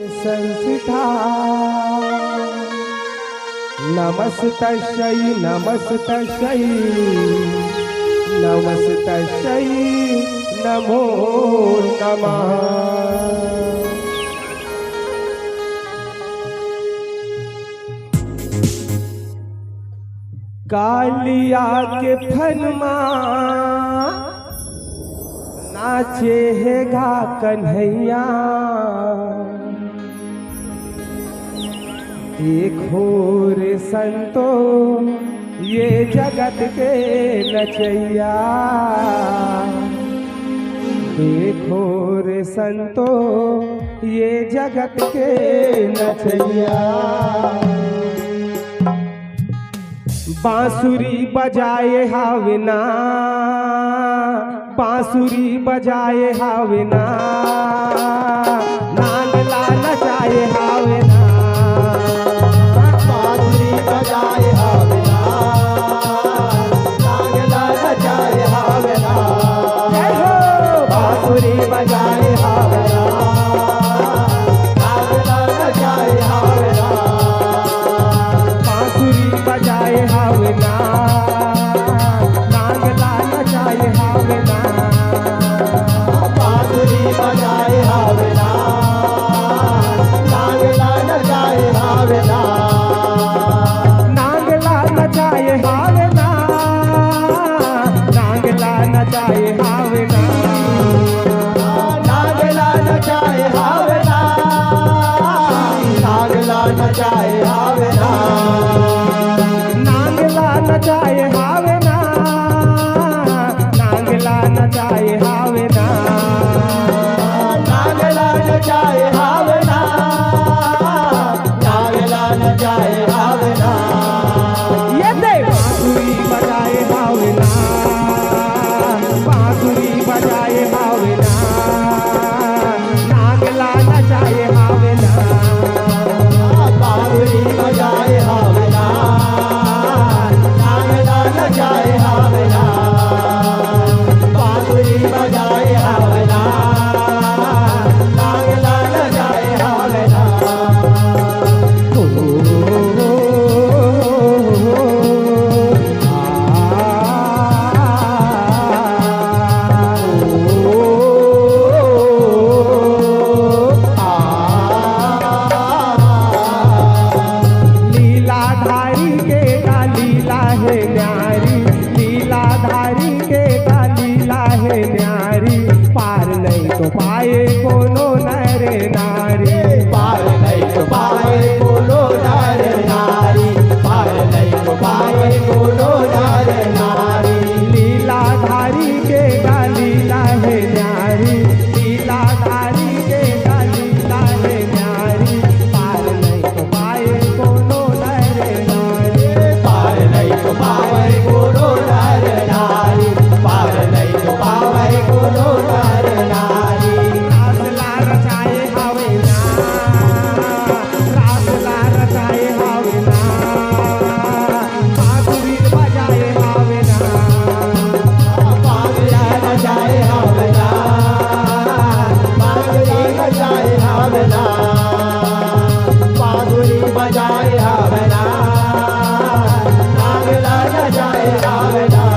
संस्था नमस्तस्यै नमस्तस्यै नमस्तस्यै नमो नमः। कालिया के फनमा नाचे है गा कन्हैया, देखो रे संतो ये जगत के नचैया, देखो रे संतो ये जगत के नचैया। बांसुरी बजाए हावना, बांसुरी बजाए हावना, नांगला नचाए हावना, बांसुरी बजाए हावना, नांगला नचाए हावना, जय हो। बांसुरी बजाए हावना, नांगला नचाए हावना, बांसुरी बजाए हावना, नांगला नचाए हावना, बांसुरी बजाए हावना, नांगला नचाए हावना, नांगला नचाए हावना, नांगला नचाए हावना, नांगला नचाए हावना, नांगला नचाए हावना, नांगला नचाए हावना, नांगला नचाए हावना, नांगला नचाए हावना, नांगला नचाए हावना, ये दे बांसुरी बजाए हावना, बांसुरी बजाए हावना, नांगला नचाए हावना, बांसुरी बजाए हावना, नांगला नचाए हावना, बांसुरी बजाए हावना, नांगला नचाए हावना। लीलाधारी के का लीला है न्यारी, लीलाधारी के का लीला है न्यारी, पार नहीं तो पाए कोनो नर नारी, पार नहीं तो पाए बोलो नर नारी, पार नहीं तो पाए बोलो नर नारी, लीलाधारी के का लीला है न्यारी, लीलाधारी के का लीला है न्यारी, पार नहीं तो पाए कोनो नर नारी, पार नहीं तो पाए बोलो नर नारी, पार नहीं तो पाए बोलो नर नारी। रासला रचाए हावना, रासला रचाए हावना, बांसुरी बजाए हावना, बांसुरी बजाए हावना, बांसुरी बजाए हावना, बांसुरी बजाए हावना, नांगला नचाए हावना।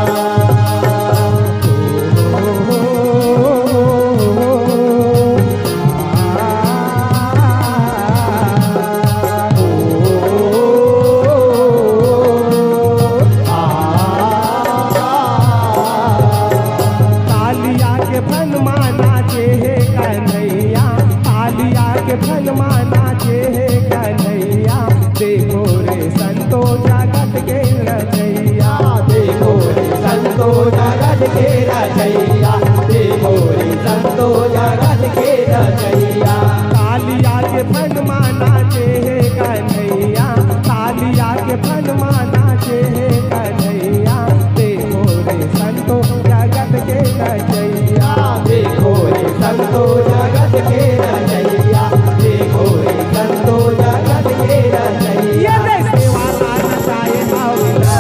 तालिया के फनमा नाचे है कन्हैया, तालिया के फनमा नाचे है कन्हैया, देखो रे संतो जगत के रचैया, देखो रे संतो जगत के रचैया, देखो रे संतो जगत के रचैया। तालिया के फनमा नाचे है कन्हैया, तालिया के फनमा नाचे है कन्हैया, देखो रे संतो जगत के रचैया, देखो रे संतो जगत के रचैया, देखो रे संतो जगत के रचैया। ये रे सेवाला नचाए हावना,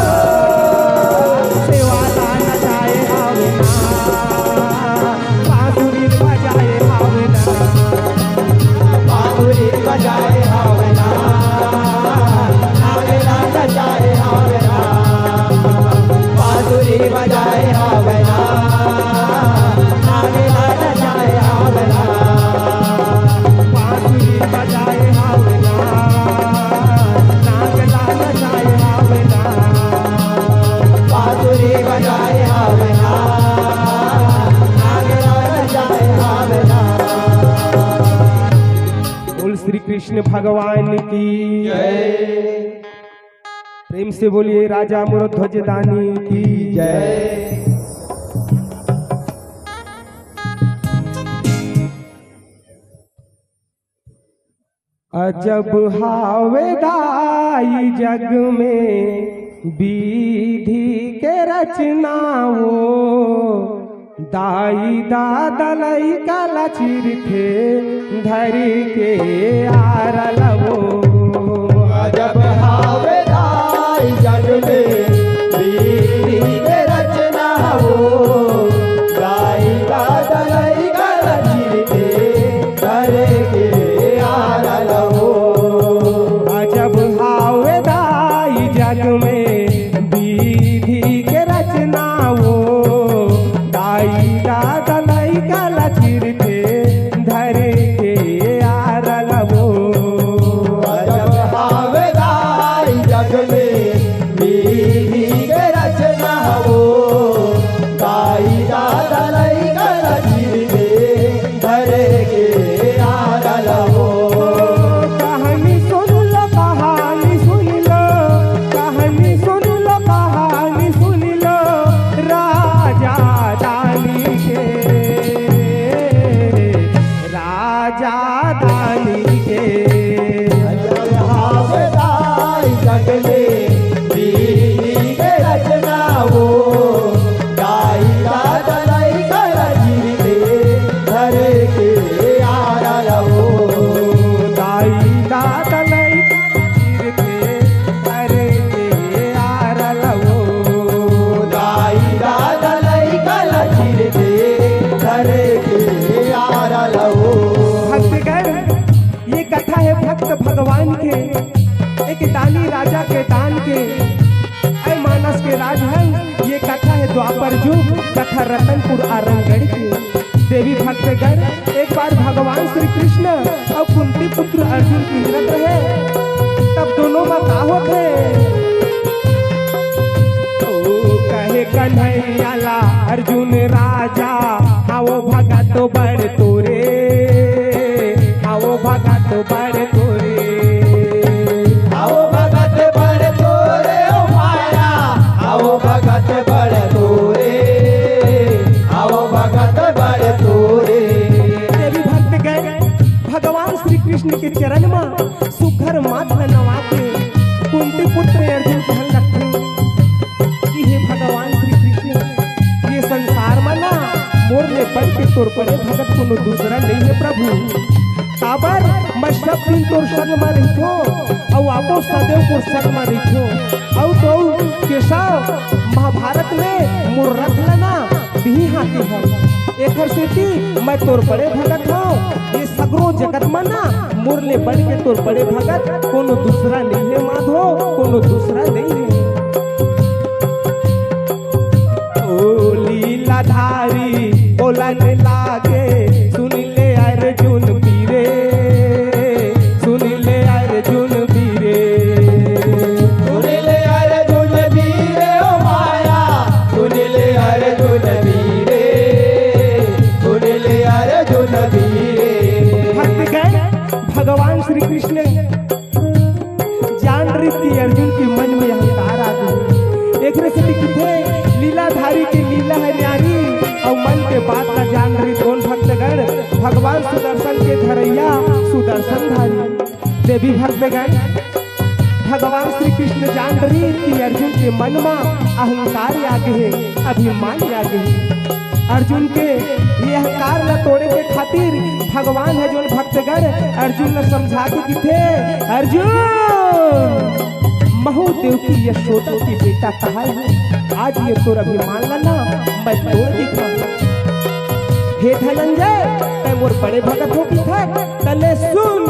सेवाला नचाए हावना, बजाए हवना नागला नचाए हवना बांसुरी बजाए हवना नागला नचाए हवना बांसुरी बजाए हवना नागला नचाए हवना बांसुरी बजाए हवना नागला नचाए हवना। बोल श्री कृष्ण भगवान की जय। प्रेम से बोलिए राजा मुरध्वज दानी की जय। अजब हावेदाई जग में विधि के रचनाओ दाई दादलई काला चिर थे धर के आरलवो अजब हावेदाई जग में विधि के रचना हो गाई दादलई गल चिरते करे के आरल हो। अजब हावेदाई जग में विधि के रचनाओ दाई दादलई काला चिर थे धर के आरलवो अजब हावेदाई जग में विधि के रचना हो गाई दादलई गल चिरते करे के आरल हो। कहानी सुन लो कहानी सुन लो कहानी सुन लो कहानी सुन लो राजा दानी के राजा दानी के अजब हावेदाई जग में विधि के रचना हो गाई दादलई गल चिरते धरे के आरल हो। दाई दादलई चिर थे अरे के आरलवो गाई दादलई गल चिरते धरे के आरल हो। भक्तगण ये कथा है भक्त भगवान के एक दानी राजा के दान के ऐ मानस के राजहंस। ये कथा है द्वापर युग कथा रतनपुर आरंगगढ़ की। देवी भक्तगण एक बार भगवान श्री कृष्ण और कुंती पुत्र अर्जुन किंजरत रहे तब दोनों में का होते ओ कहे कन्हैयाला अर्जुन राजा आओ भगत बड़ तोरे आओ भगत बड़ तोरे आओ भगत बड़ तोरे ओ माया आओ भगत बड़ तोरे आओ भगत बड़ तोरे। देवी भक्तगण भगवान श्री कृष्ण के चरण में सुघर माथ नवा के कुंती पुत्र अर्जुन कहन लगथे कि हे भगवान श्री कृष्ण ये संसार में ना मोर ले बढ़ के तोर पड़े भगत कोनो दूसरा नहीं है प्रभु। काबर मैं सब दिन तोर संग में रहिथो और आपो सदैव तोर संग में रहिथो और तो केशव महाभारत में मोर रथ लेना भी हाथी है एकर सेती मैं तोर बड़े भगत हूँ। ये सगरो जगत में ना मोर ले बढ़ के तोर बड़े भगत कोनो दूसरा नहीं है माधो कोनो दूसरा नहीं है। ओ लीलाधारी बोलन लागे सुन ले अर्जुन पीरे सुन ले अर्जुन पीरे सुन ले अर्जुन वीरे ओ माया सुन ले अर्जुन वीरे सुन ले अर्जुन वीरे। भक्तगण भगवान श्री कृष्ण जान रही थी अर्जुन के मन में अहंकार आ गई। एक से दिखते लीलाधारी के लीला है न्यारी और मन के बात का जान रही कौन भक्तगण भगवान सुदर्शन के धरैया सुदर्शन धारी। देवी भक्तगण भगवान श्री कृष्ण जान रही कि अर्जुन के मन में अहंकार आ गए अभिमान आ गए। अर्जुन के ये अहंकार न तोड़े के खातिर भगवान है जो भक्तगण अर्जुन ने समझा के थे अर्जुन महादेव की यशोदा की बेटा कहा है आज ये तोर अभिमान लेना मैं तोड़ दिखा। हे धनंजय तय मोर बड़े भगत हो की था तले सुन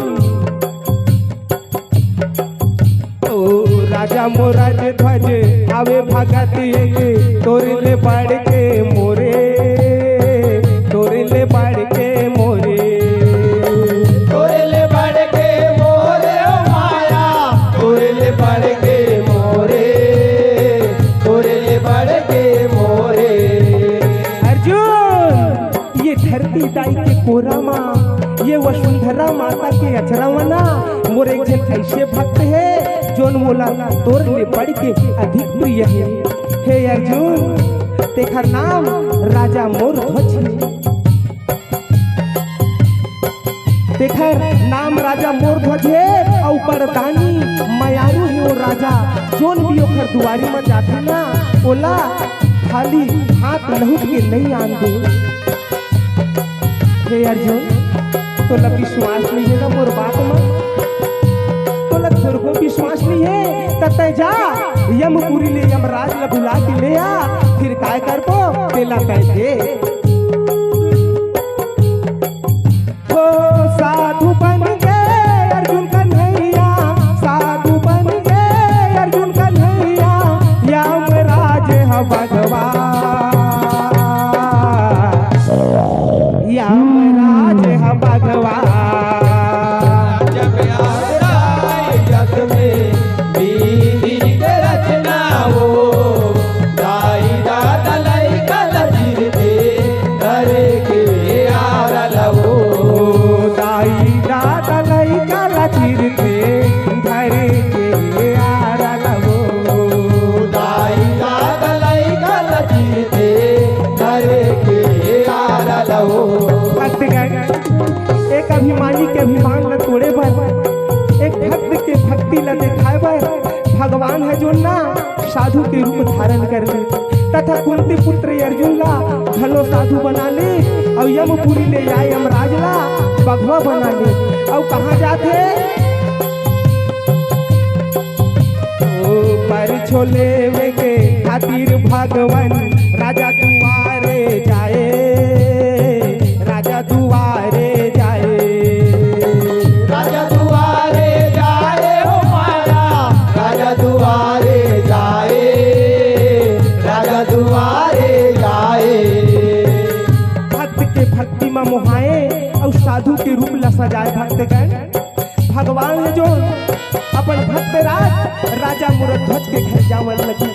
राजा मोराज ध्वज आवे भगत के तोरे ले बढ़ के मोरे, तोरे ले बढ़ के मोरे, तोरे ले बढ़ के मोरे ओ माया, तोरे ले बढ़ के मोरे, तोरे ले बढ़ के मोरे। अर्जुन ये धरती दाई के कोरा माँ, ये वसुंधरा माता के अचरवना मोर एक जन ऐसे भक्त है जोन मोला तोर ले बढ़ के अधिक प्रिय है। हे अर्जुन तेखर नाम राजा मोर ध्वज है, तेखर नाम राजा मोर ध्वज है और परदानी मयारू है वो राजा जोन भी ओखर दुआरी में जाते ना ओला खाली हाथ लहुट के नहीं आन दे। हे अर्जुन तो ला विश्वास नहीं है ना मोर बात में, तो ला थोड़ को विश्वास नहीं है तते जा यमपुरी ले यमराज ला बुला के ले आ, फिर काय कर तो तेला कह दे। ओ साधु बन गए अर्जुन कन्हैया, साधु बन गए अर्जुन कन्हैया, यमराज है भगवान, यमराज है भगवान। जब याद आए जग में बीवी के रचना हो, दाई दादा लाई कल चिर दे धरे के यार लवो, दाई दादा लई काला चिरते धरे के यार लवो, दाई दादा लाई कल चिर दे धरे के यार लवो। भक्तगण एक अभिमानी के अभिमान न तोड़े बर, एक भक्त के भक्ति ल दिखाए बर भगवान है जो ना साधु के रूप धारण कर ले, तथा कुंती पुत्र अर्जुन ला भलो साधु बना ले और यमपुरी ले आए यमराज ला भगवा बना ले। और कहाँ जाते ओ पर छोले वे के खातिर भगवान राजा दुआरे जाए, राजा दुआरे जाए, राजा दुआरे जाए हो माया, राजा दुआरे जाए, राजा दुआरे जाए। भक्त के भक्ति में मोहाए और साधु के रूप ला सजाए भक्तगण। भगवान है जो अपन भक्त राजा मुरध्वज के घर जावन लगी,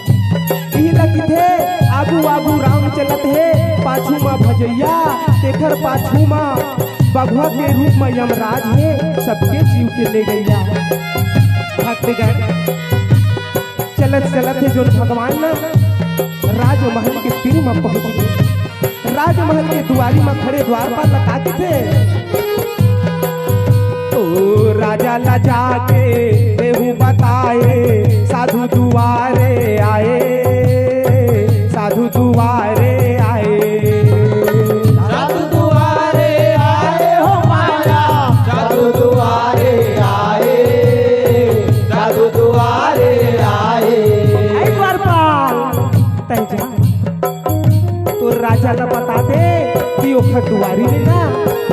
यही लगी थे आगू आगू राम चलत है पाछू माँ भजैया, तेखर पाछू माँ बघवा के रूप में यमराज है सबके जीव के ले गैया। भक्तगण चलत चलत है जो भगवान ना राजमहल के तीर में पहुंच गए, राजमहल के दुआरी में खड़े द्वार पर लगा के थे। तो राजा ला जाके देहू बताए साधु दुआरे आए, साधु दुआरे आए, साधु दुआरे आए हो माया, साधु दुआरे आए, साधु दुआरे आए। ऐ द्वारपाल तय जा तो राजा ला बता दे कि ओखर दुआरी में ना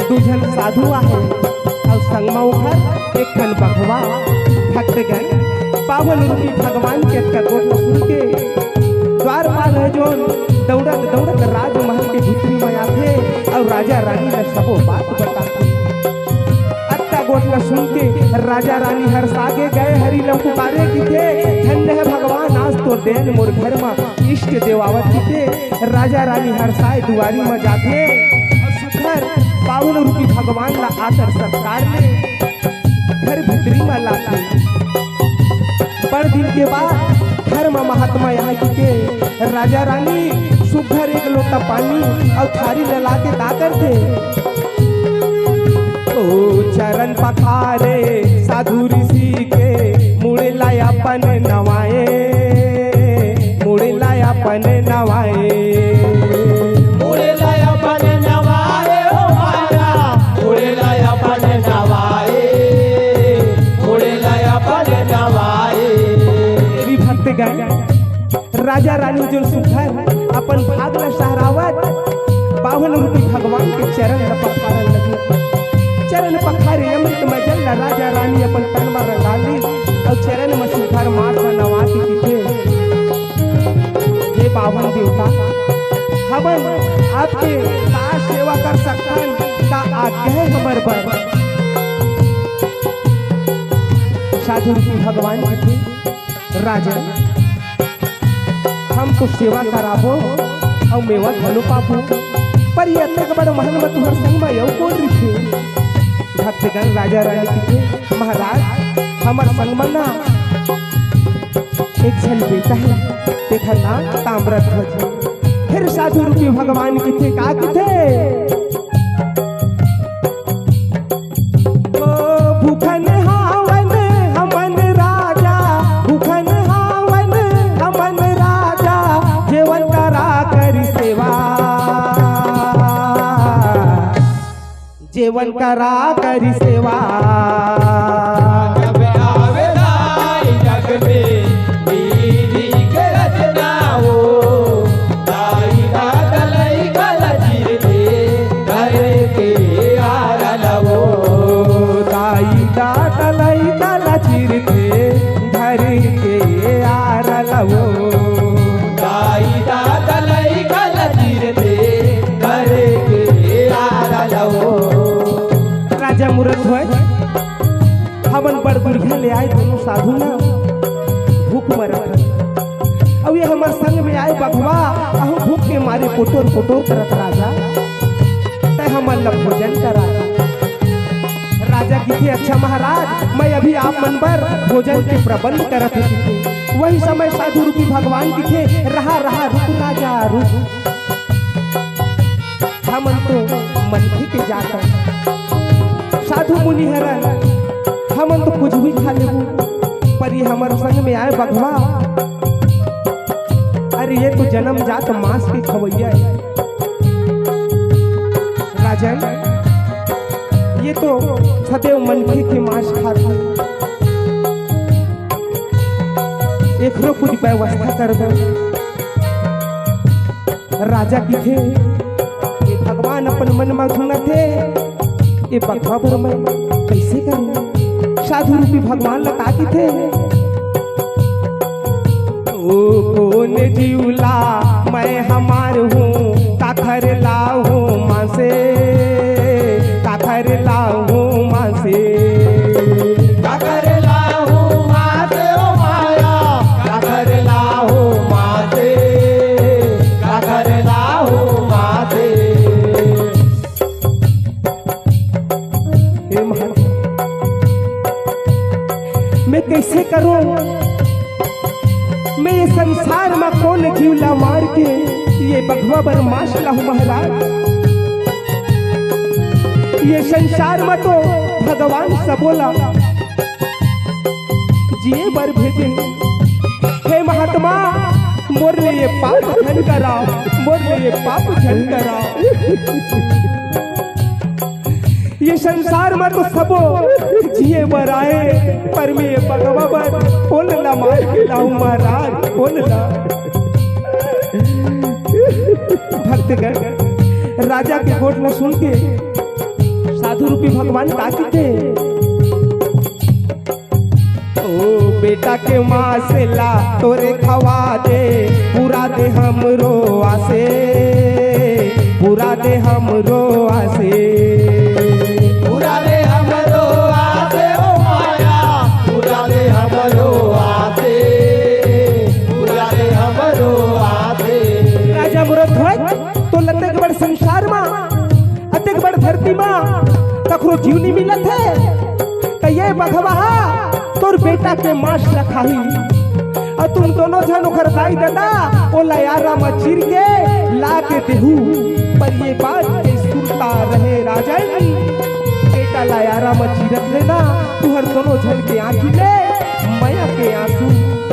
दूजन साधु आहे और संगमा ओखर एक खन बघवा। भक्तगण पावन रूपी भगवान के कटोट सुन के द्वारपाल है जो दौड़त दौड़त राजमहल के भीतरी में आते और राजा रानी ने सबो बात बताते। अत्ता गोट न सुन के राजा रानी हर्षागे गए हरि लो पुकारे की थे, धन्य है भगवान आज तो देन मोर घर में इष्ट देवावत की थे। राजा रानी हर्षाए दुआरी में जाते और सुखर पावन रूपी भगवान ला आकर सत्कार ले घर भीतरी में लाते। बड़ दिन के बाद घर में महात्मा यहाँ की के राजा रानी सुघर एक लोटा पानी और थारी लला के दाकर थे। ओ चरण पखारे साधु ऋषि के मुड़े लाया अपन नवाए, मुड़े लाया अपन नवाए, मुड़े लाया अपन नवाए हो माया, मुड़े लाया अपन नवाए, मुड़े लाया अपन नवाए। देवी भक्तगण राजा रानी जो सुखर अपन भाग ल सहरावत पावन रूपी भगवान के चरण ल पखारन लगी। चरण पखारे अमृत में जल राजा रानी अपन तन में रंगा ली और चरण में सुखर माथ में नवा पावन देवता, हमन आपके का सेवा कर सकथन का आज्ञा है हमर पर। साधु रूपी भगवान कहते राजन हम तो सेवा कराबो और मेवा घलो पाबो, पर ये अतक बड़ महल में तुहर संग में यौ कौन रिथे। भक्तगण राजा रानी कहते महाराज हमर संग में ना एक झन बेटा है, देखा ना ताम्रध्वज। फिर साधु रूपी भगवान कहते का कहते भूखन हावन हमन राजा, भूखन हावन हमन राजा, जेवन करा करी सेवा, जेवन करा करी सेवा। जब आवे दाई जग में दीदी के रचना हो, दाई दादा लई गल चीर दे घर के आरा लवो, दाई दादा लई गल चीर दे घर के आरा लवो, दाई दादा लई गल चीर दे घर के आरा लवो। राजा मूर्त होय हमन बड़ दुर्घे ले आए दोनों साधु ना भूख मरत, अब ये हमार संग में आए बघवा अहु भूख के मारे पोटोर पोटोर करत राजा, तय हमन ला भोजन करा। राजा किथे अच्छा महाराज मैं अभी आप मन पर भोजन के प्रबंध करत हूँ। वही समय साधु रूपी भगवान किथे रहा रहा रुक राजा रुक, हमन तो मनखी के जाकर साधु मुनि हरन हमन तो कुछ भी खा लेबू, पर ये हमारे संग में आए बघवा, अरे ये तो जन्म जात मांस के खवैया है। राजन ये तो सदैव मनखे के मांस खाते, एकरो कुछ व्यवस्था कर दो। राजा की थे ये भगवान अपन मन में घूंगा थे, ये बघवा पर मैं कैसे करूं। साधु रूपी भगवान लताती थे ओ कौन जीवला मैं हमार हूँ, काखर लाहू माँ से, काखर लाहू माँ से, काकर लाहू माँ से ओ माया, काकर लाहू माँ से, काकर लाहू माँ से। हे महाराज मैं कैसे करूं, मैं ये संसार में कौन जीवला मार के ये बघवा बर माश लाहू महाराज। ये संसार में तो भगवान सबोला जिए बर भेजे। हे महात्मा मोर ले ये पाप झन कराओ, मोर ले ये पाप झन कराओ। ये संसार में तो सबो जिए बर आए, पर मैं ये बघवा बर कौन ला मार के लाऊं महाराज, कौन ला। भक्तगण राजा के गोट में सुन के साधु रूपी भगवान का कहते ओ बेटा के माँ से ला तोरे खवा दे, पूरा दे हमरो आसे, पूरा दे हमरो आसे, पूरा दे हमरो आसे ओ माया, पूरा दे हमरो आसे, पूरा दे हमरो आसे। राजा मुरत होय तो लतेक बड़ संसार मा अतेक बड़ धरती मा कखरो जीव नहीं मिलत है, तो ये बघवा तोर बेटा के मांस रखाही और तुम दोनों जन ओखर दाई दादा ओ लयारा में चीर के ला के देहू। पर ये बात के सुनता रहे राजन, बेटा लयारा में चीरत लेना तुहर दोनों जन के आंखी ले माया के आंसू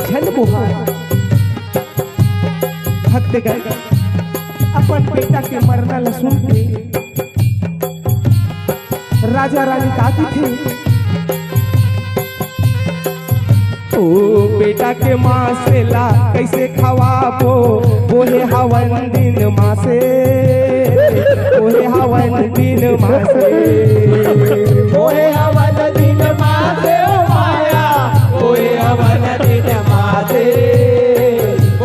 झन बुहार। भक्तगण अपन बेटा के मरना ल सुन के राजा रानी ताती थे ओ बेटा के माँ से ला कैसे खवाबो, ओहे हवन दिन माँ से, ओहे हवन दिन माँ से, ओहे हवन दिन माँ से ओ माया, ओहे हवन दिन माँ से,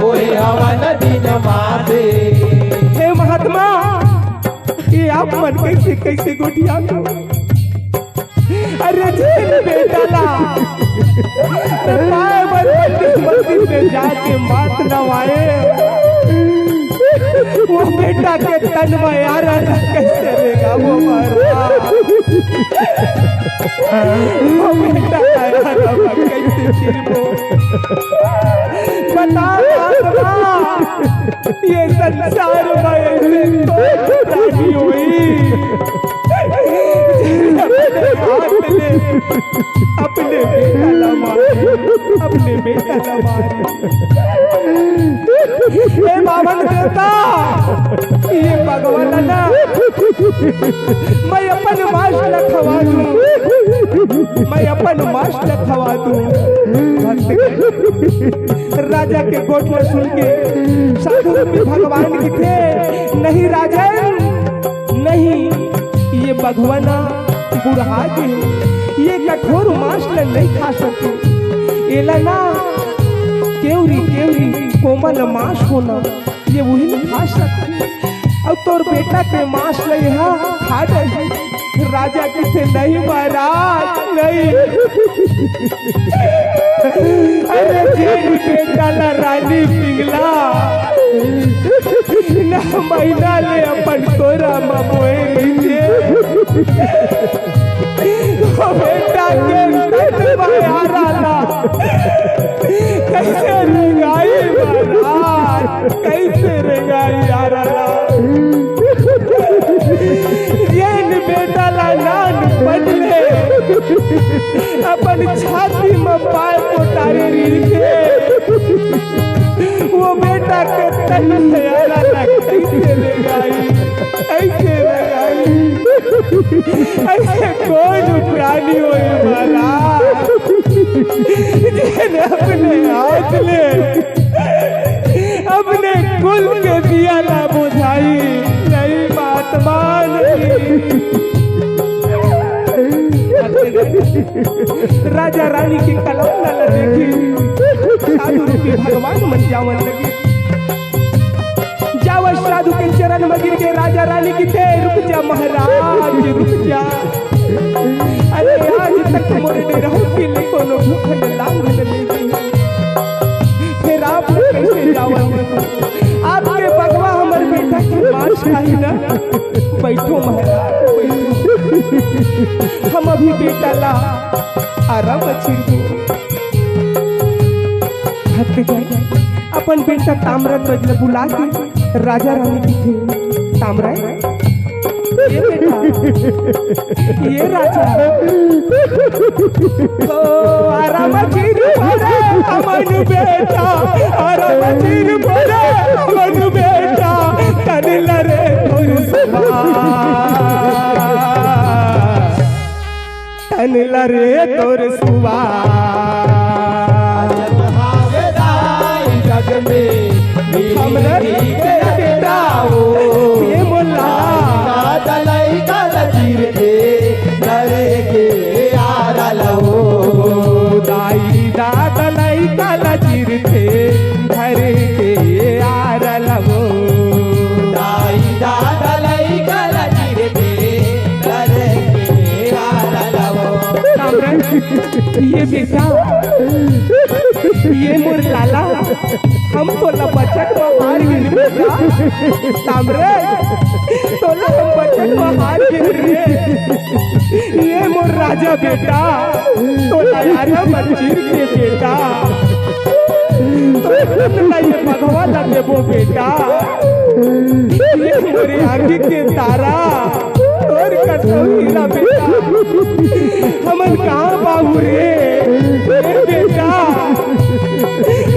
ओहे हवन दिन गोटिया को अरे जेल बेटा ला पाए मंदिर में जाके मात नवाए वो बेटा के तन में यार कैसे रहेगा वो मारा वो बेटा यार कैसे फिर बता ये संसार में ऐसे राजी हुई अपने बेटा ला मारे अपने बेटा ला मारे ये बावन देवता ये भगवान ना मैं अपन माश लखवा दूं मैं अपन माश लखवा दूं राजा के गोठले सुन के साधु रूपी भगवान की थे नहीं राजन नहीं ये भगवाना बुढ़ा के ये कठोर मांस नहीं खा सकते एला ना केवरी केवरी कोमल मांस होना ये वही नहीं खा सकते अब तोर बेटा के मांस ले यहाँ खा जाए राजा किसे नहीं महाराज नहीं अरे जेल बेटा ला रानी पिघला ना महीना ले अपन तोरा मबोए लीजिए बेटा के यारा ला कैसे रेगाई महाराज कैसे रेगाई यारा ला जेल बेटा ला नान बदले अपन छाती में पाए पोटारे रीखे वो बेटा के तन से यारा ला कैसे रेगाई कैसे रेगाई ऐसे कौन प्राणी हो महाराज जिन्हें अपने हाथ ले अपने कुल के दिया ना बुझाई नहीं बात मान राजा रानी की कलम न देखी साधु रूपी भगवान मन जावन लगी जावा साधु के चरण में गिर के राजा रानी की थे रुक जा महाराज रुक जा अरे आज तक मोरे ने रहो के लिए कोनो भूख न लांग नहीं फिर आप कैसे जावन आपके भगवा हमर बेटा के मांस खाई ना बैठो महाराज बैठो हम अभी बेटा ला आराम छिड़को हट गए अपन बेटा ताम्रत बजले बुला के राजा रानी की थे ताम्रा ये बेटा ये राजा ओ आराम छिड़को अमन बेटा आराम छिड़को अमन बेटा कनिल रे तोर सुबा कनिल रे तोर सुबा हमने बेटा ये बोला दलाई काला चीर दे नरे के यारा लो दाई दादलाई काला चीर थे घरे के यार लो दाई दादलाई काला चीर दे नरे के यारा लो ये बेटा ये मोर लाला हम तो बचत में हार गए बेटा तामरे तो हम बचत में हार गए रे ये मोर राजा बेटा तो यारा मंजीर के बेटा तो ये भगवान लगे वो बेटा ये मोरे आगे के तारा और कसौरा बेटा हमन कहाँ बाबू रे बेटा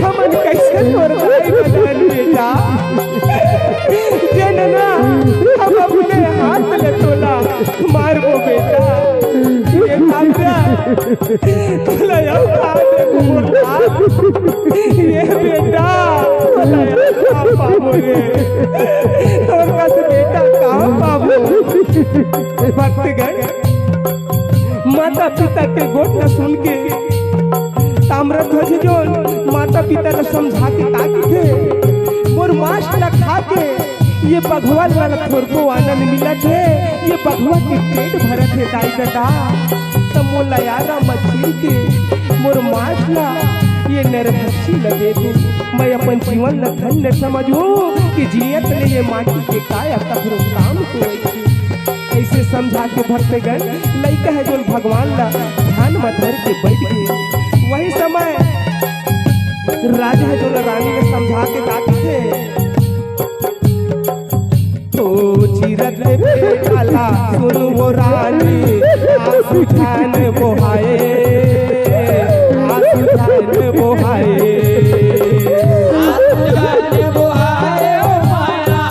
हमन कैसे तोर भाई बदन बेटा जनना हम अपने हाथ ले तोला मार वो बेटा ये तामरा तोला यार खाने को बोला ये बेटा तोला यार बाबू रे तोर कस बेटा कहाँ बाबू भक्तगण माता पिता के गोट न सुन के ताम्रध्वज जो माता पिता ने समझा के ताकि थे मोर मांस न खा के ये बघवा लगा थोड़ को आनंद मिलत है, ये बघवा के पेट भरत है दाई बेटा। तब मोला यारा मछली के मोर माछला ये नरभक्षी लगे तू। मैं अपन जीवन ल धन्य समझूं कि जियत ले ये माटी के काया कखरो काम को ऐसे समझा के भक्तगण लइका है जो भगवान ला ध्यान में धर के बैठ गए। वही समय राजा है जो रानी ने समझा के गाते थे तो चीरत पे डाला सुनो वो रानी आंसू जान बोहाए, आंसू जान बोहाए, आंसू जान बोहाए ओ माया,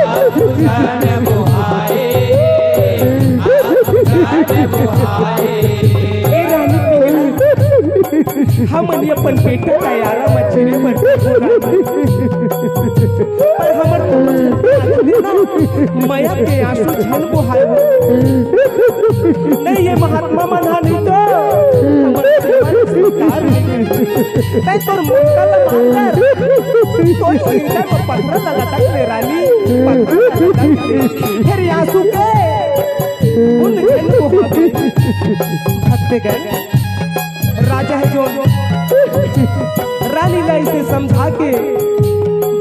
आंसू जान बोहाए, आंसू जान बोहाए। ए रानी हम अपन बेटा का यारा मछली पर हमर तो माया के आंसू छन बोहाए नहीं। ये महात्मा मना नहीं तो हमर स्वीकार नहीं तोर मुंडा मार कोई सिंगा को पत्थर लगाता है रानी फिर आंसू के उन छन बोहाए। भक्त गए राजा है जो रानी ला इसे समझा के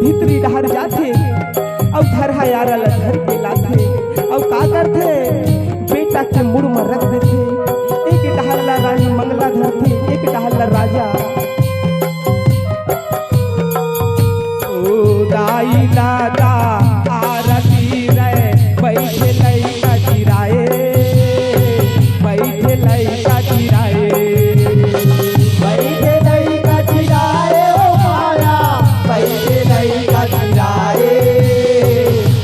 भीतरी डहर जाते और धरहा यारा ला धर के लाते और का करते बेटा के मुड़ में रख देते। एक डहर ला रानी मंगला धरते, एक डहर ला राजा। ओ दाई दादा आरती रे बैठे लइका चिराए, बैठे लइका चिराए, बैठे लइका चिराए ओ माया, बैठे लइका चिराए,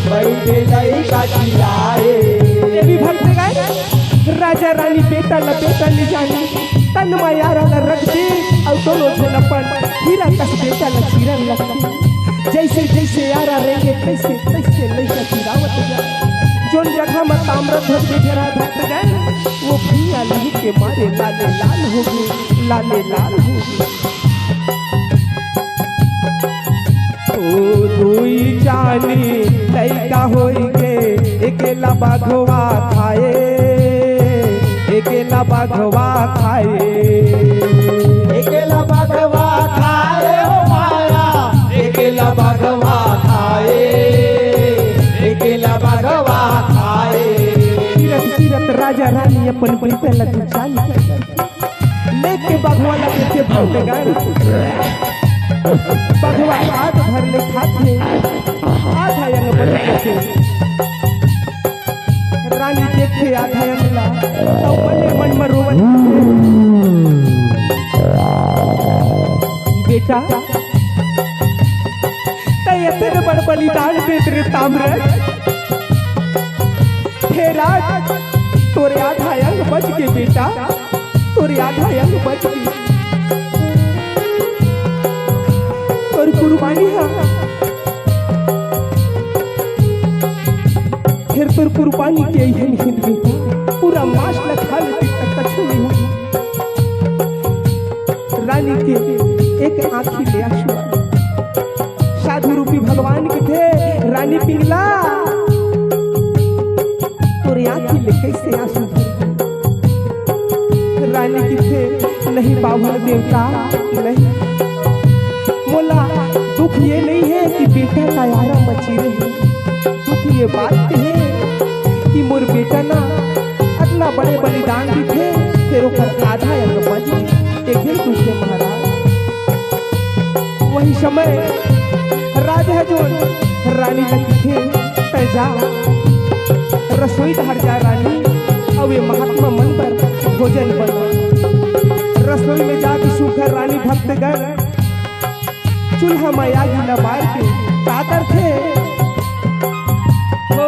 बैठे लइका चिराए। देवी भक्त गए राजा रानी बेटा लपेटा ले जानी तन मायारा ला रख दे और दोनों जन अपन हीरा कस बेटा ला चीरन लगती। जैसे जैसे यारा रहेंगे तैसे तैसे लइका चिरावत जा। जोन जगह में ताम्र ध्वज बैठे रहा भक्त गए वो भैया लहू के मारे लाले लाल हो गए, लाले लाल हो गए। ओ दुई जानी लइका होई गे एकेला बाघवा खाए, एकेला बाघवा खाए, एकेला बाघवा खाए ओ माया, एकेला बाघवा खाए, एकेला बाघवा खाए। चिरत चिरत राजा रानी अपन बेटा ला चाली लेके बाघवा ला के भक्त गए। बघवा आग भर ले खाते आधा अंग बन जाते। रानी देखे आधा अंग ला तो मने मन में रोवन बेटा तय तेरे बड़ बलिदान दे तेरे ताम्र हे राज तोरे आधा अंग बच के बेटा, तोरे आधा अंग बच के और कुर्बानी है फिर तोर कुर्बानी के यही हिंद बेटा पूरा मांस लखा लेते तक कछु नहीं हुई। रानी के एक आंखी ले आंसू साधु रूपी भगवान के थे। रानी पिंगला तोरे आंखी ले कैसे आंसू रानी की थे नहीं बाबल देवता नहीं। मोला दुख ये नहीं है कि बेटा का यारा मची रही, दुख ये बात है कि मोर बेटा ना इतना बड़े बलिदान भी थे फिर ओकर आधा अंग बच एक फिर दूसरे महाराज। वही समय राजा जो रानी लगी थे तैजा रसोई धार जा रानी अब ये महात्मा मन पर भोजन बना। रसोई में जाके सुखर रानी भक्तगण चूल्हा में आग लबार के ताकर थे ओ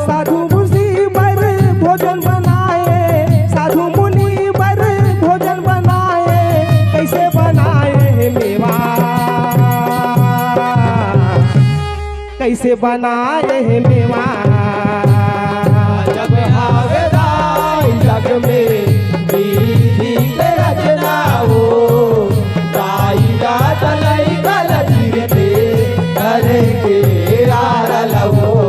साधु मुनि बर भोजन बनाए, साधु मुनि बर भोजन बनाए, कैसे बनाए मेवा, कैसे बनाए मेवा। जब आवे दाई जग में विधि के रचना हो, दाई का तलई कल चिरते करे के आर लवो।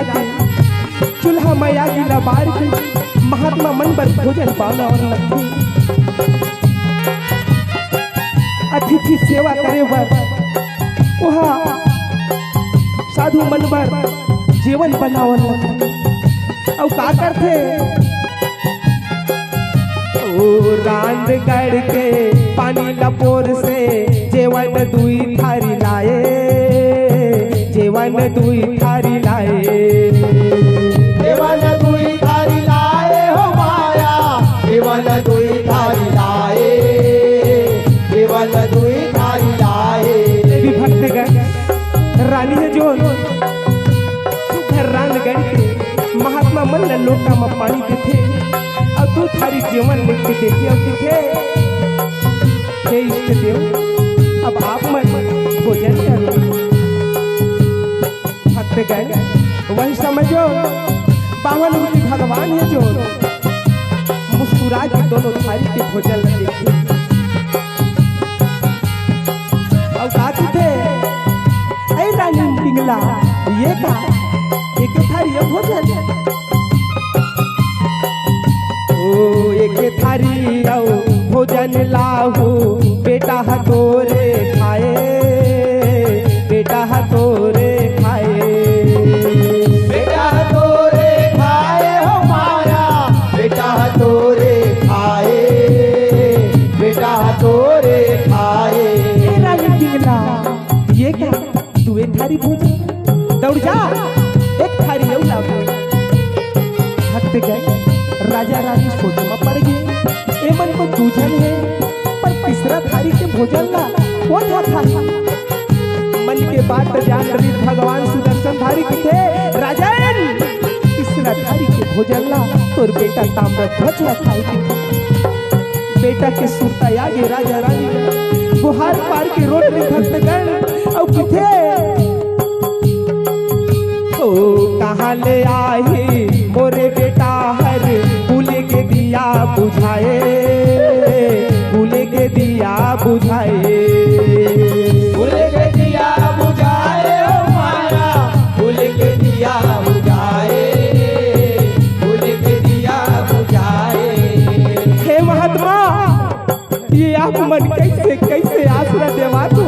के चूल्हा में आगी लबार के महात्मा मन पर भोजन पाना और लगे अतिथि सेवा करे बर वहाँ साधु मन पर जीवन बनावन लगे और का करते ओ रांदगढ़ के पानी लपोर से जेवन दुई थारी लाए जेवन दुई थारी लाए देवन दुई थारी लाए हो माया देवन दुई थारी लाए देवन दुई थारी लाए देवी भक्तगण रानी है जो रांदगढ़ के महात्मा मन ल लोटा में पानी देते और दो थारी जीवन लिख के देखे और दिखे हे इष्ट देव अब आप मन भोजन करो भक्तगण वही समझो 52 रूपी भगवान है जो मुस्कुरा के दोनों थारी के भोजन ल देखे और कहते थे ऐ रानी पिंगला ये का एक थारी है भोजन ओ एक थारी आओ भोजन लाहू बेटा हतोरे खाए बेटा हतोरे खाए बेटा तोरे खाए हो माया बेटा तोरे खाए बेटा तोरे खाए ए रानी पिंगला ये क्या तू एक थारी भोजन दौड़ जा एक थारी ये लाओ भक्त गए राजा रानी सोच में पड़ गए ए मन को दूजन है पर तीसरा थारी के भोजन ला वो था मन के बात जान रही भगवान सुदर्शन थारी के थे राजन तीसरा थारी के भोजन ला तोर बेटा ताम्रध्वज ला खाई के बेटा के सुरता आगे राजा रानी बुहार पार के रोड में भक्तगण और किथे ओ कहाँ ले आए मोरे बेटा हर भूले के दिया बुझाए भूले के दिया बुझाए भूले के दिया बुझाए हो माया भूले के दिया बुझाए भूले के दिया बुझाए हे महात्मा ये आप मन कैसे कैसे आसरा देवा तो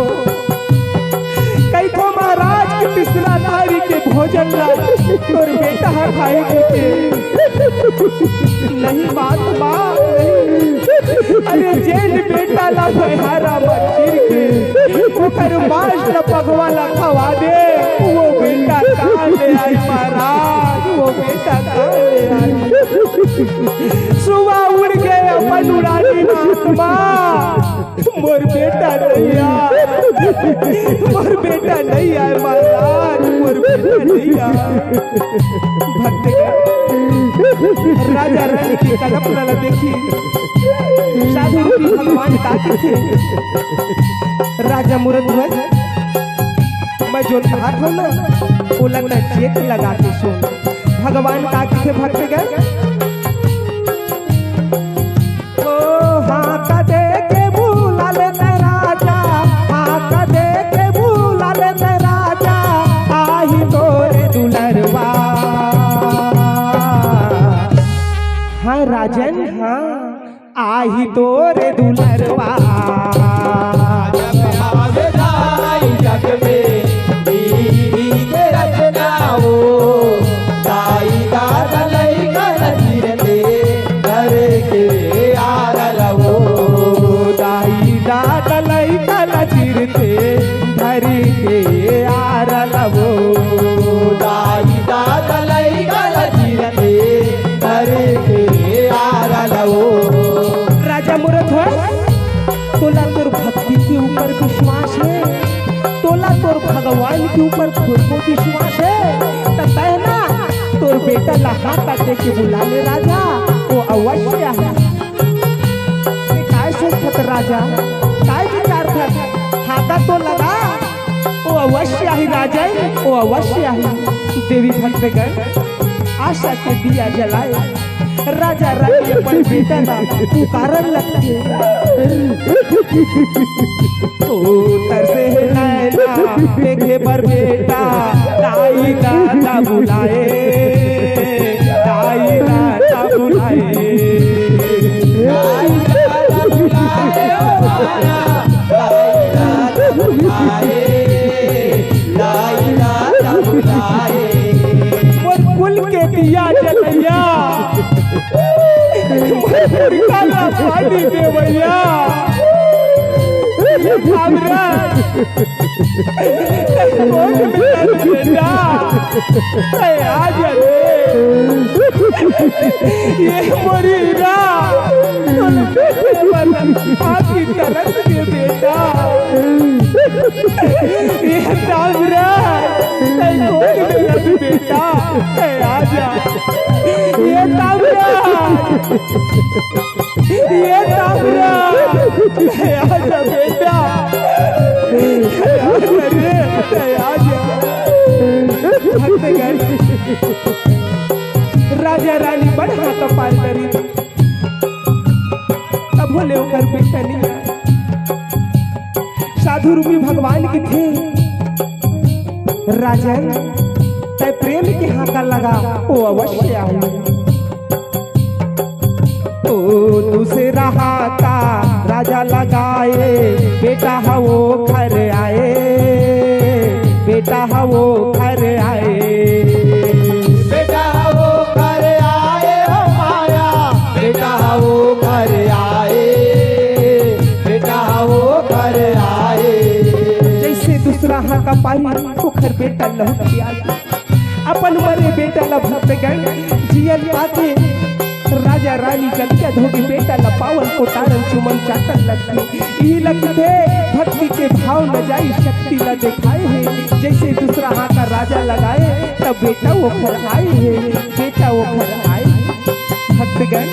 कई तो महाराज के तीसरा नारी के भोजन ला और बेटा खाएगी के नहीं बात नहीं अरे जेल बेटा ला बहारा मचीर के ओकर मांस ला भगवान ला खवा दे वो बेटा कहाँ ले आई महाराज वो बेटा कहाँ ले आई सुबह उड़ गए अपन उड़ानी महात्मा मोर बेटा नहीं आए मोर बेटा नहीं आए महाराज मोर बेटा नहीं आए भक्त राजा रानी की कल्पना न देखी साधु रूपी भगवान का थे राजा मुरध्वज मैं जो हाथ हो ना वो लगना चेक लगा के सुन भगवान का थे भक्तगण ओ हाथ दे के बुला लेते राजा हाथ दे के बुला लेते राजा आही तोरे दुलरवा हाँ राजन हाँ आही तोरे दुलरवा जब आवे जाई जग में दीदी के रचना हो दाई दादा लई कर तीरते घर के आर लवो दाई दादा लई कला चिरते धरी के आर लवो दाई दादा लई कर तीरते घर के आर लवो राजा मुरध्वज तोला तोर भक्ति के ऊपर विश्वास है तोला तोर भगवान के ऊपर खुद को विश्वास है तय ना तोर बेटा लहा काटे के बुला ले राजा वो अवश्य है काय सोचत राजा काय विचार था हाथा तो लगा वो अवश्य ही राजा वो अवश्य ही देवी भक्तगण आशा के दिया जलाए राजा रानी अपन बेटा ना पुकारन लगते ओ तरसे है नैना देखे पर बेटा दाई दादा बुलाए काला पानी दे भैया कामराज कौन मेरा बेटा आज ये मोरीरा आपकी तरफ के बेटा ये कामराज कौन मेरा बेटा आजा ये कामराज ये कामराज आजा बेटा आजा राजा रानी बढ़ा कपाल करी अब बोले होकर बेटा नहीं आया। साधु रूपी भगवान के थे राजन तय प्रेम के हाथा लगा वो अवश्य आए। ओ दूसरा हाथा राजा लगाए बेटा वो घर आए बेटा वो घर आए बेटा वो घर आए हो माया बेटा वो घर आए बेटा वो घर आए। जैसे दूसरा हाथ का पानी पोखर बेटा लहू किया अपन मरे बेटा ला भक्त गए जियल पाके राजा रानी गलिया धोगी बेटा ला पावन कोटारन चुमन चाटन लगते ई लगते भक्ति के भाव न जाई शक्ति ला दिखाए है। जैसे दूसरा हाथ का राजा लगाए तब बेटा वो घर आए है बेटा वो घर आए भक्त गए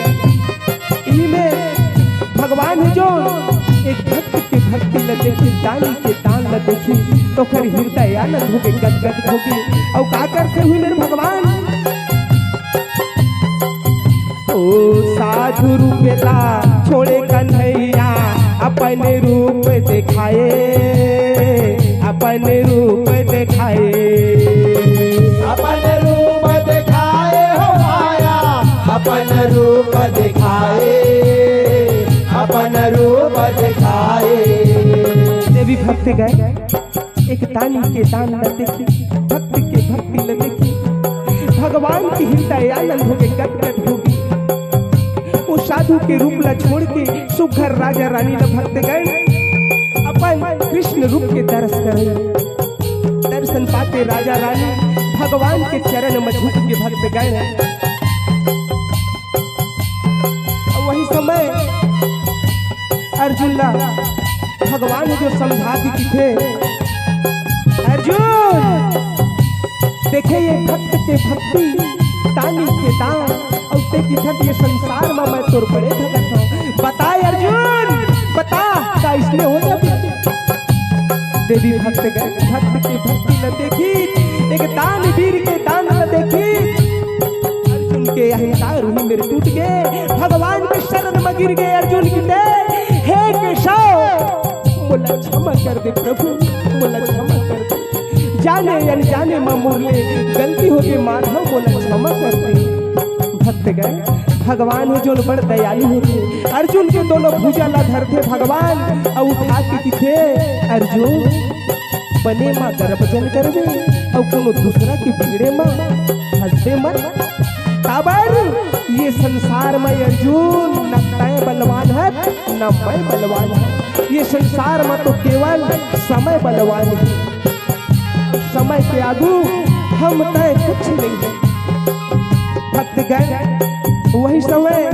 ई में भगवान जो एक भक्त के भक्ति न देखी दानी के दान न देखी तो खर हृदय आनंद होके गदगद होगी और का करते हुए मेरे भगवान ओ साधु रूपेला छोड़े कन्हैया अपने रूप दिखाए अपने रूप दिखाए अपने रूप दिखाए हो माया अपन रूप दिखाए अपन रूप दिखाए। देवी भक्त गए एक दानी के दान न देखी भक्त के भक्ति न देखी भगवान की हृदय आनंद होके गदगद होगी। वो साधु के रूप ला छोड़ के सुघर राजा रानी न भक्त गए अपन कृष्ण रूप के दर्श करे दर्शन पाते राजा रानी भगवान के चरण में झुक के भक्त गए। वही समय अर्जुन ला भगवान जो समझा दी थे अर्जुन देखे ये भक्त के भक्ति दानी के दान और ते की धत ये संसार में मैं तोर बड़े भगत हूँ बता अर्जुन बता का इसलिए हो जाए। देवी भक्त के भक्ति न देखी एक दान वीर के दान न देखी अर्जुन के अहंकार ही मेरे टूट गए भगवान के शरण में गिर गए अर्जुन की दे हे केशव मोला क्षमा कर दे प्रभु मोला क्षमा कर दे जाने अनजाने मां मुरले गलती हो गई माधव मोला क्षमा कर दे। भक्त गए भगवान हो जो बड़ दयालु होते अर्जुन के दोनों भुजा ला धरते भगवान और उठा के दिखे अर्जुन बने मां गर्भजन करबे और कोनो दूसरा की भीड़े मां हंसबे मत काबर ये संसार में अर्जुन न तय बलवान है न मैं बलवान है ये संसार में तो केवल समय बलवान है समय के आगू हम तय कुछ नहीं है। भक्त गए वही समय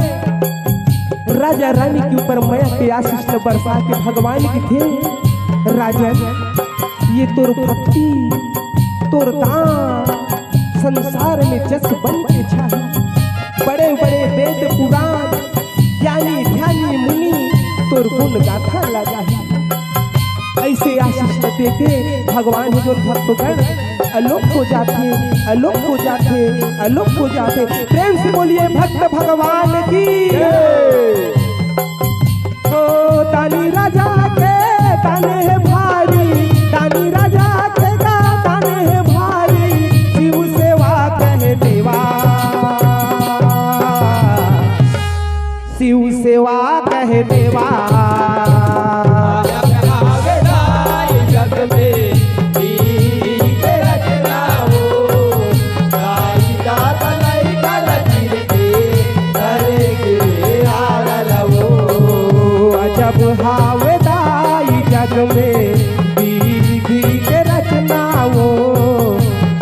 राजा रानी के ऊपर माया के आशीष न बरसा के भगवान की थे राजन ये तोर भक्ति तोर दान संसार में जस बन के छाई बड़े बड़े वेद पुराण ज्ञानी ध्यानी मुनि तोर गुण गाथा लगा ऐसे आशीष न देके भगवान जो भक्तगण अलोक हो जाते अलोक हो जाते अलोक हो जाते। प्रेम से बोलिए भक्त भगवान की ओ तानी राजा के ताने है भारी तानी राजा के ताने है भारी शिव सेवा कहे देवा शिव सेवा कहे देवा अजब हावेदाई जग में विधि के रचना वो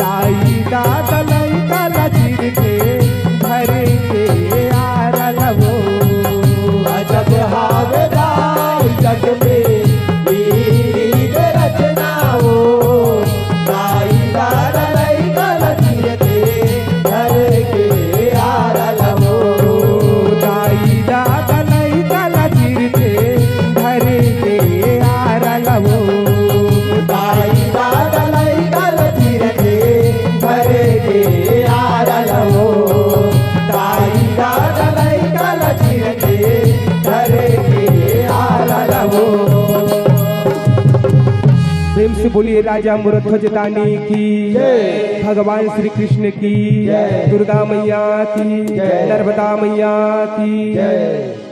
दाई दादा लई काला चिर के धरे के आरल वो अजब हावेदाई जग में विधि के रचना वो दाई दादा लई काला चिर के धरे के आरल वो दाई दादा लई काला चिर के धरे के आरल वो दाई दादा लई काला चिर के धरे के आरल वो दाई दादा लई काला चिर के धरे के आरल वो। प्रेम से बोलिए राजा मुरध्वज दानी की जय। भगवान श्री कृष्ण की जय। दुर्गा मैया की जय। नर्मदा मैया की जय।